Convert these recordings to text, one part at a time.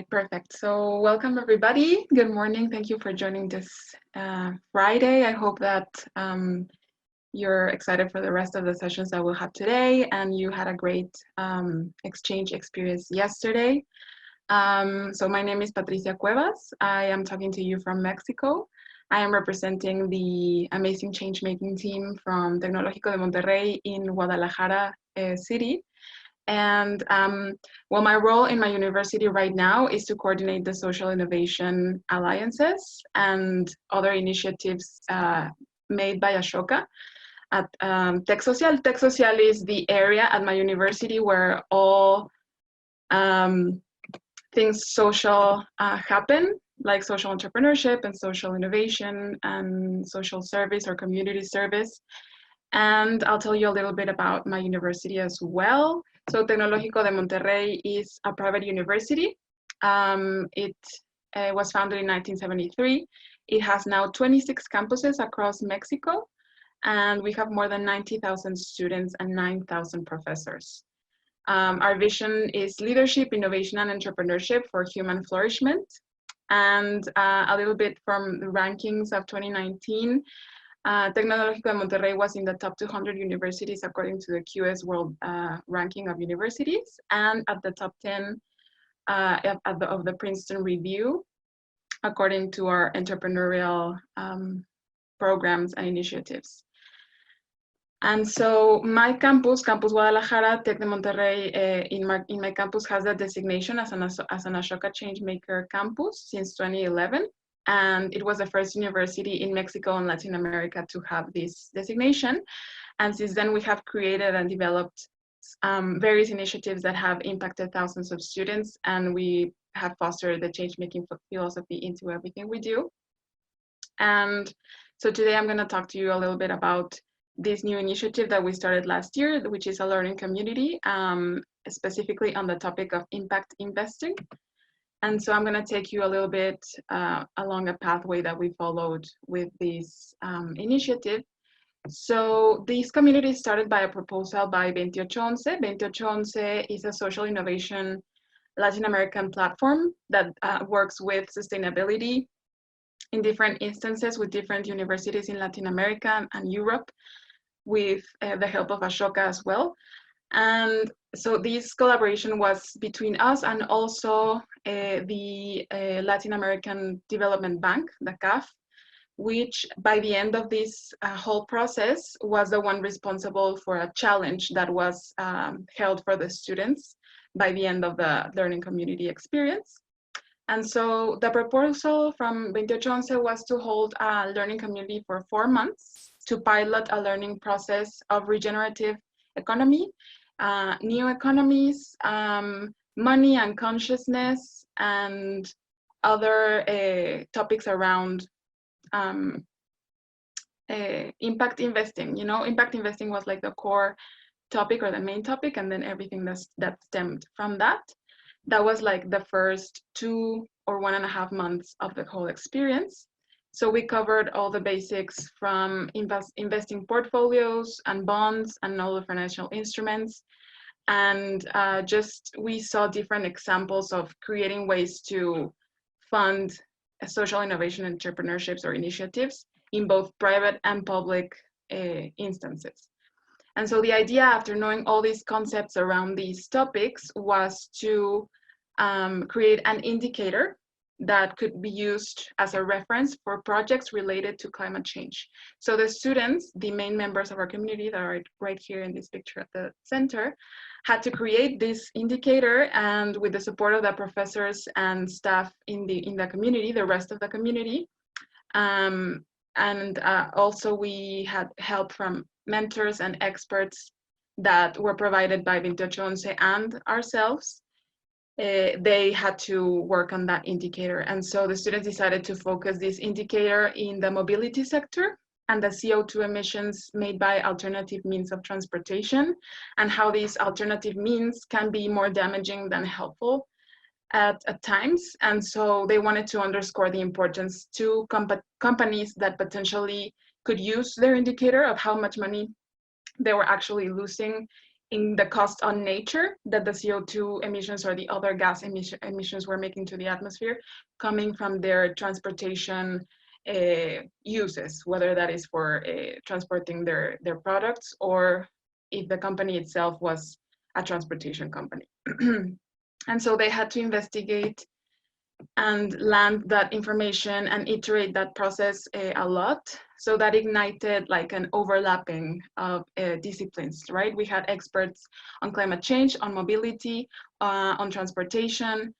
Perfect. So welcome everybody. Good morning. Thank you for joining this Friday. I hope that you're excited for the rest of the sessions that we'll have today and you had a great exchange experience yesterday. So my name is Patricia Cuevas. I am talking to you from Mexico. I am representing the amazing change-making team from Tecnológico de Monterrey in Guadalajara city. And well, my role in my university right now is to coordinate the social innovation alliances and other initiatives made by Ashoka at Tech Social. Tech Social is the area at my university where all things social happen, like social entrepreneurship and social innovation and social service or community service. And I'll tell you a little bit about my university as well. So Tecnológico de Monterrey is a private university. It was founded in 1973. It has now 26 campuses across Mexico, and we have more than 90,000 students and 9,000 professors. Our vision is leadership, innovation, and entrepreneurship for human flourishment. And a little bit from the rankings of 2019, Tecnológico de Monterrey was in the top 200 universities according to the QS World Ranking of Universities, and at the top 10 of the Princeton Review, according to our entrepreneurial programs and initiatives. And so my campus, Campus Guadalajara, Tec de Monterrey, in my campus has that designation as an Ashoka Changemaker campus since 2011. And it was the first university in Mexico and Latin America to have this designation. And since then, we have created and developed various initiatives that have impacted thousands of students, and we have fostered the change-making philosophy into everything we do. And so today I'm gonna talk to you a little bit about this new initiative that we started last year, which is a learning community, specifically on the topic of impact investing. And so I'm going to take you a little bit along a pathway that we followed with this initiative. So this community started by a proposal by 2811. 2811 is a social innovation Latin American platform that works with sustainability in different instances with different universities in Latin America and Europe, with the help of Ashoka as well. And so this collaboration was between us and also the Latin American Development Bank, the CAF, which by the end of this whole process was the one responsible for a challenge that was held for the students by the end of the learning community experience. And so the proposal from 2811 was to hold a learning community for 4 months to pilot a learning process of regenerative economy, new economies, money and consciousness, and other topics around impact investing. You know, impact investing was like the core topic or the main topic, and then everything that stemmed from that. That was like the first 2 or 1.5 months of the whole experience. So we covered all the basics from investing portfolios and bonds and all the financial instruments. And we saw different examples of creating ways to fund social innovation entrepreneurships or initiatives in both private and public instances. And so the idea, after knowing all these concepts around these topics, was to create an indicator that could be used as a reference for projects related to climate change. So the students, the main members of our community that are right here in this picture at the center, had to create this indicator, and with the support of the professors and staff in the community, the rest of the community, and also we had help from mentors and experts that were provided by 2811 and ourselves. They had to work on that indicator. And so the students decided to focus this indicator in the mobility sector and the CO2 emissions made by alternative means of transportation, and how these alternative means can be more damaging than helpful at times. And so they wanted to underscore the importance to companies that potentially could use their indicator of how much money they were actually losing in the cost on nature that the CO2 emissions or the other gas emissions were making to the atmosphere coming from their transportation uses, whether that is for transporting their products or if the company itself was a transportation company. And so they had to investigate and land that information and iterate that process a lot. So that ignited like an overlapping of disciplines, right? We had experts on climate change, on mobility, on transportation.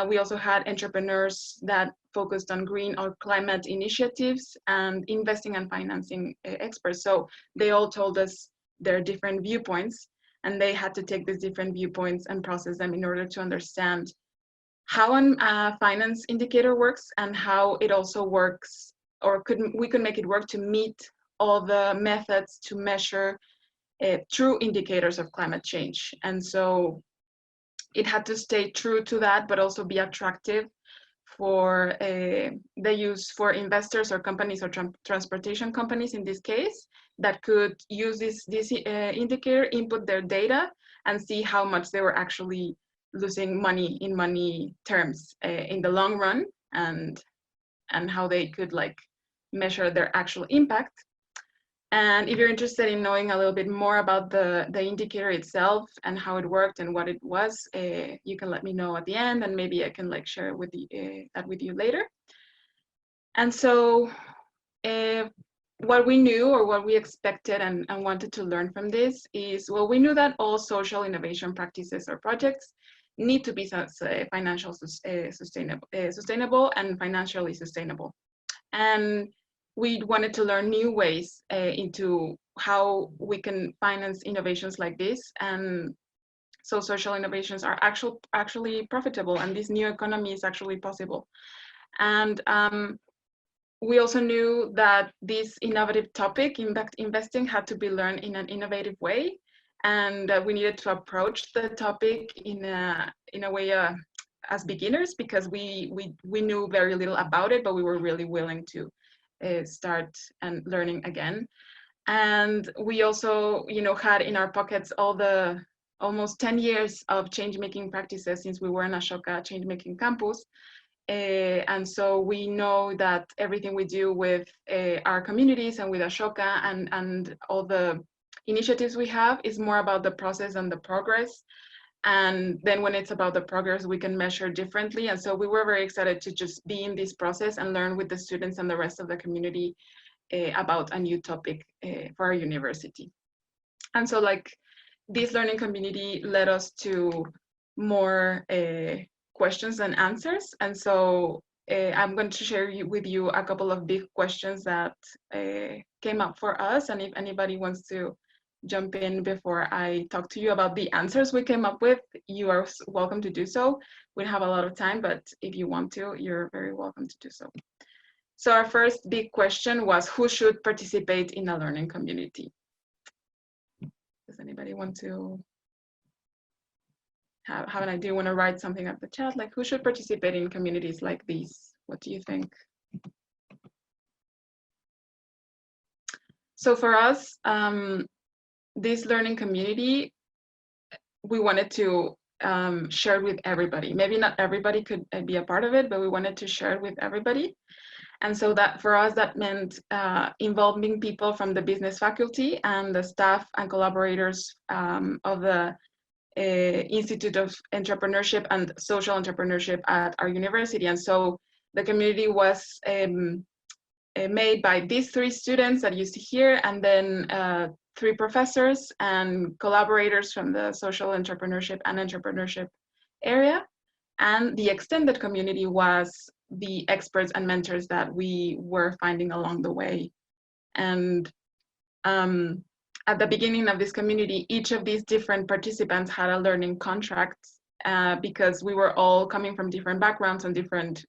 We also had entrepreneurs that focused on green or climate initiatives, and investing and financing experts. So they all told us their different viewpoints, and they had to take these different viewpoints and process them in order to understand how a finance indicator works and how it also works, or we could make it work to meet all the methods to measure true indicators of climate change. And so it had to stay true to that, but also be attractive for the use for investors or companies or transportation companies in this case that could use this indicator, input their data, and see how much they were actually losing money in money terms in the long run, and how they could like measure their actual impact. And if you're interested in knowing a little bit more about the indicator itself and how it worked and what it was, you can let me know at the end, and maybe I can like share with that with you later. And so what we knew or what we expected and wanted to learn from this is, well, we knew that all social innovation practices or projects need to be sustainable and financially sustainable. And we wanted to learn new ways into how we can finance innovations like this. And so social innovations are actually profitable, and this new economy is actually possible. And we also knew that this innovative topic, impact investing, had to be learned in an innovative way. And we needed to approach the topic in a way as beginners, because we knew very little about it, but we were really willing to start and learning again. And we also, had in our pockets all the almost 10 years of change-making practices since we were in Ashoka change-making campus. And so we know that everything we do with our communities and with Ashoka and all the initiatives we have is more about the process and the progress. And then when it's about the progress, we can measure differently. And so we were very excited to just be in this process and learn with the students and the rest of the community about a new topic for our university. And so like this learning community led us to more questions and answers. And so I'm going to share with you a couple of big questions that came up for us. And if anybody wants to jump in before I talk to you about the answers we came up with, you are welcome to do so. We don't have a lot of time, but if you want to, you're very welcome to do so. So our first big question was, who should participate in a learning community? Does anybody want to have an idea? Want to write something up the chat? Like, who should participate in communities like these? What do you think? So for us, this learning community, we wanted to share with everybody. Maybe not everybody could be a part of it, but we wanted to share it with everybody. And so that for us, that meant involving people from the business faculty and the staff and collaborators of the Institute of Entrepreneurship and Social Entrepreneurship at our university. And so the community was made by these 3 students that you see here, and then 3 professors and collaborators from the social entrepreneurship and entrepreneurship area. And the extended community was the experts and mentors that we were finding along the way. And at the beginning of this community, each of these different participants had a learning contract because we were all coming from different backgrounds and different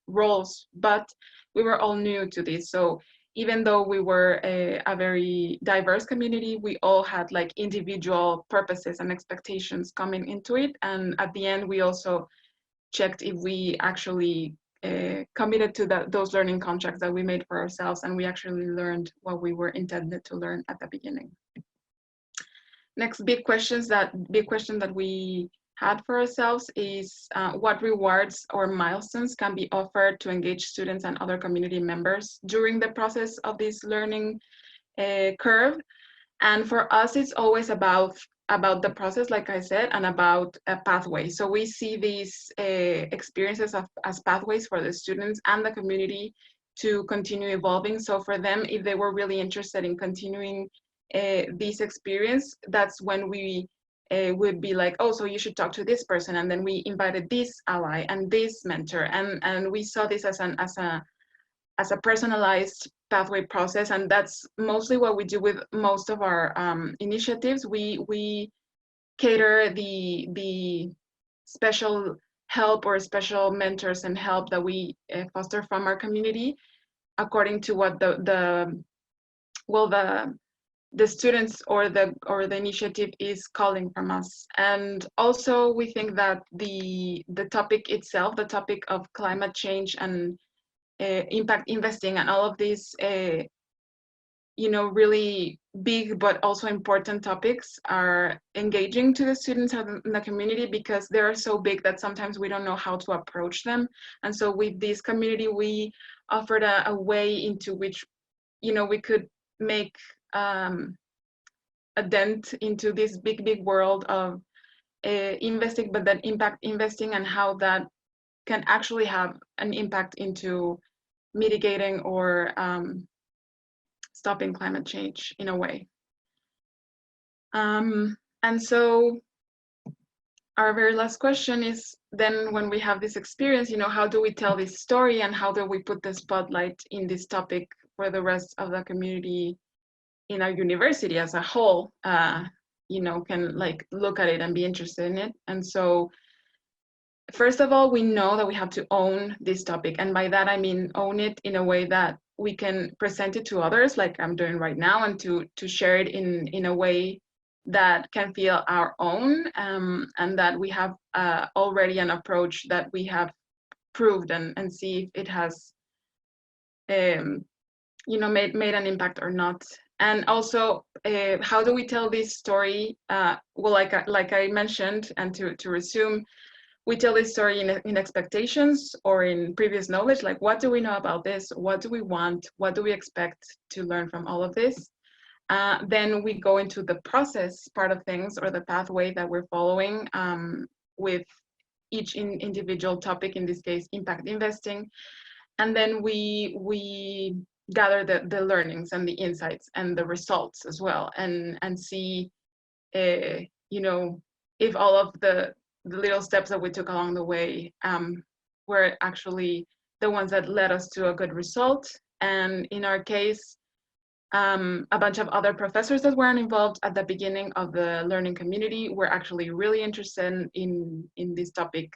roles, but we were all new to this. So even though we were a very diverse community, we all had like individual purposes and expectations coming into it. And at the end, we also checked if we actually committed to those learning contracts that we made for ourselves, and we actually learned what we were intended to learn at the beginning. next big question that we had for ourselves is what rewards or milestones can be offered to engage students and other community members during the process of this learning curve. And for us, it's always about the process, like I said, and about a pathway. So we see these experiences as pathways for the students and the community to continue evolving. So for them, if they were really interested in continuing this experience, that's when we would be like, oh, so you should talk to this person, and then we invited this ally and this mentor, and we saw this as a personalized pathway process, and that's mostly what we do with most of our initiatives. We cater the special help or special mentors and help that we foster from our community according to what the students or the initiative is calling from us. And also we think that the topic itself, the topic of climate change and impact investing and all of these really big but also important topics are engaging to the students in the community, because they are so big that sometimes we don't know how to approach them. And so with this community, we offered a way into which we could make a dent into this big world of investing, but then impact investing, and how that can actually have an impact into mitigating or stopping climate change in a way. And so our very last question is then, when we have this experience, how do we tell this story, and how do we put the spotlight in this topic for the rest of the community in our university as a whole, can like look at it and be interested in it. And so first of all, we know that we have to own this topic. And by that, I mean own it in a way that we can present it to others, like I'm doing right now, and to share it in a way that can feel our own, and that we have already an approach that we have proved and see if it has made an impact or not. And also, how do we tell this story? Well, like I mentioned, and to resume, we tell this story in expectations or in previous knowledge, like what do we know about this? What do we want? What do we expect to learn from all of this? Then we go into the process part of things, or the pathway that we're following with each individual topic, in this case, impact investing. And then we gather the learnings and the insights and the results as well, and see, if all of the little steps that we took along the way were actually the ones that led us to a good result. And in our case, a bunch of other professors that weren't involved at the beginning of the learning community were actually really interested in this topic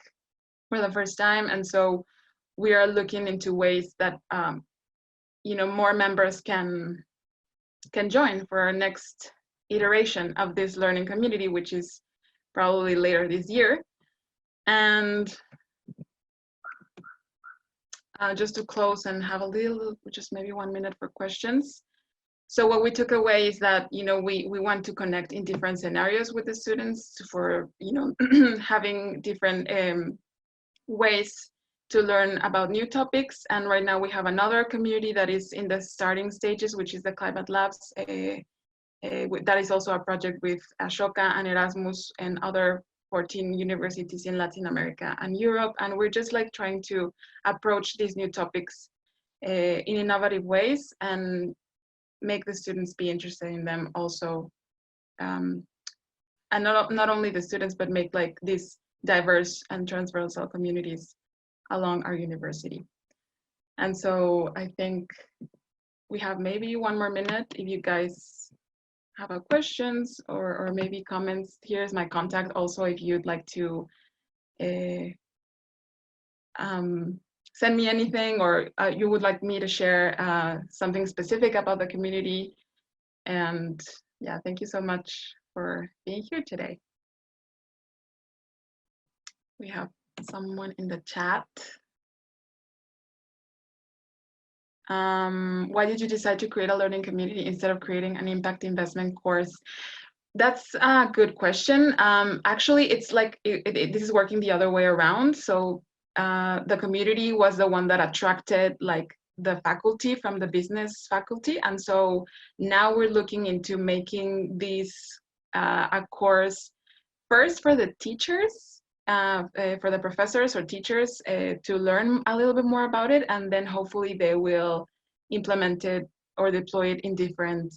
for the first time. And so we are looking into ways that more members can join for our next iteration of this learning community, which is probably later this year. And just to close and have just maybe 1 minute for questions. So what we took away is that, we want to connect in different scenarios with the students for, having different ways to learn about new topics. And right now we have another community that is in the starting stages, which is the Climate Labs. That is also a project with Ashoka and Erasmus and other 14 universities in Latin America and Europe. And we're just like trying to approach these new topics in innovative ways and make the students be interested in them also. And not only the students, but make like these diverse and transversal communities along our university. And so I think we have maybe 1 more minute if you guys have questions or maybe comments. Here's my contact also if you'd like to send me anything, or you would like me to share something specific about the community. And yeah, thank you so much for being here today. We have someone in the chat. Why did you decide to create a learning community instead of creating an impact investment course? That's a good question. Actually, it's like this is working the other way around. So the community was the one that attracted like the faculty from the business faculty, and so now we're looking into making this a course first for the teachers, for the professors or teachers to learn a little bit more about it, and then hopefully they will implement it or deploy it in different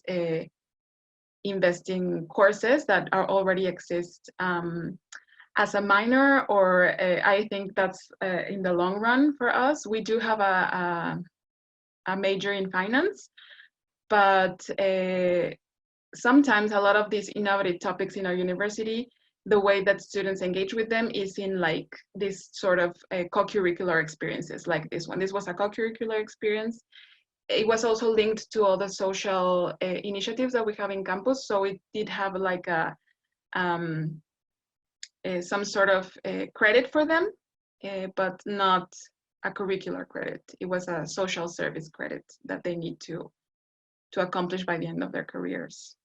investing courses that are already exist as a minor, or I think that's in the long run for us. We do have a major in finance, but sometimes a lot of these innovative topics in our university, the way that students engage with them is in like this sort of co-curricular experiences like this one. This was a co-curricular experience. It was also linked to all the social initiatives that we have in campus. So it did have like some sort of credit for them, but not a curricular credit. It was a social service credit that they need to accomplish by the end of their careers.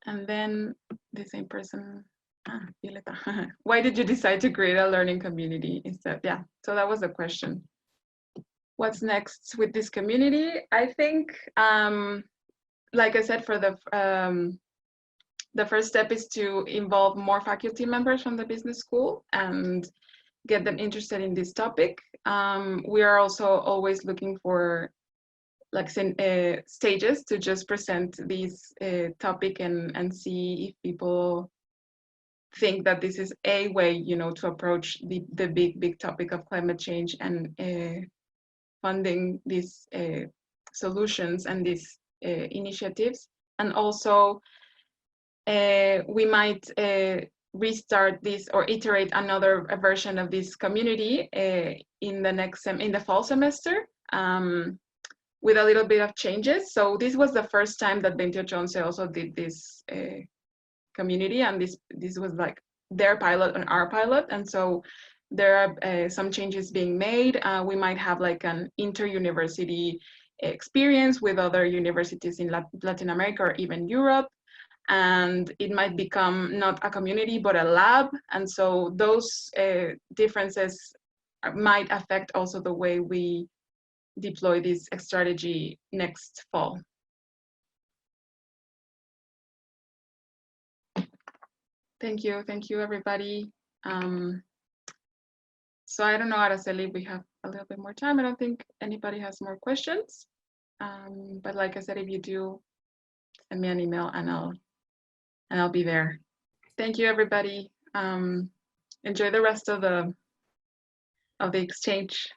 And then the same person, Violeta, why did you decide to create a learning community instead? Yeah, so that was the question. What's next with this community? I think, like I said, for the first step is to involve more faculty members from the business school and get them interested in this topic. We are also always looking for like stages to just present this topic and see if people think that this is a way, you know, to approach the big topic of climate change and funding these solutions and these initiatives. And also we might restart this or iterate another version of this community in the fall semester with a little bit of changes. So this was the first time that 28 also did this community, and this was like their pilot and our pilot, and so there are some changes being made. We might have like an inter-university experience with other universities in Latin America or even Europe, and it might become not a community but a lab, and so those differences might affect also the way we deploy this strategy next fall. Thank you everybody. So I don't know, Araceli, if we have a little bit more time. I don't think anybody has more questions, but like I said, if you do, send me an email and I'll be there. Thank you everybody. Enjoy the rest of the exchange.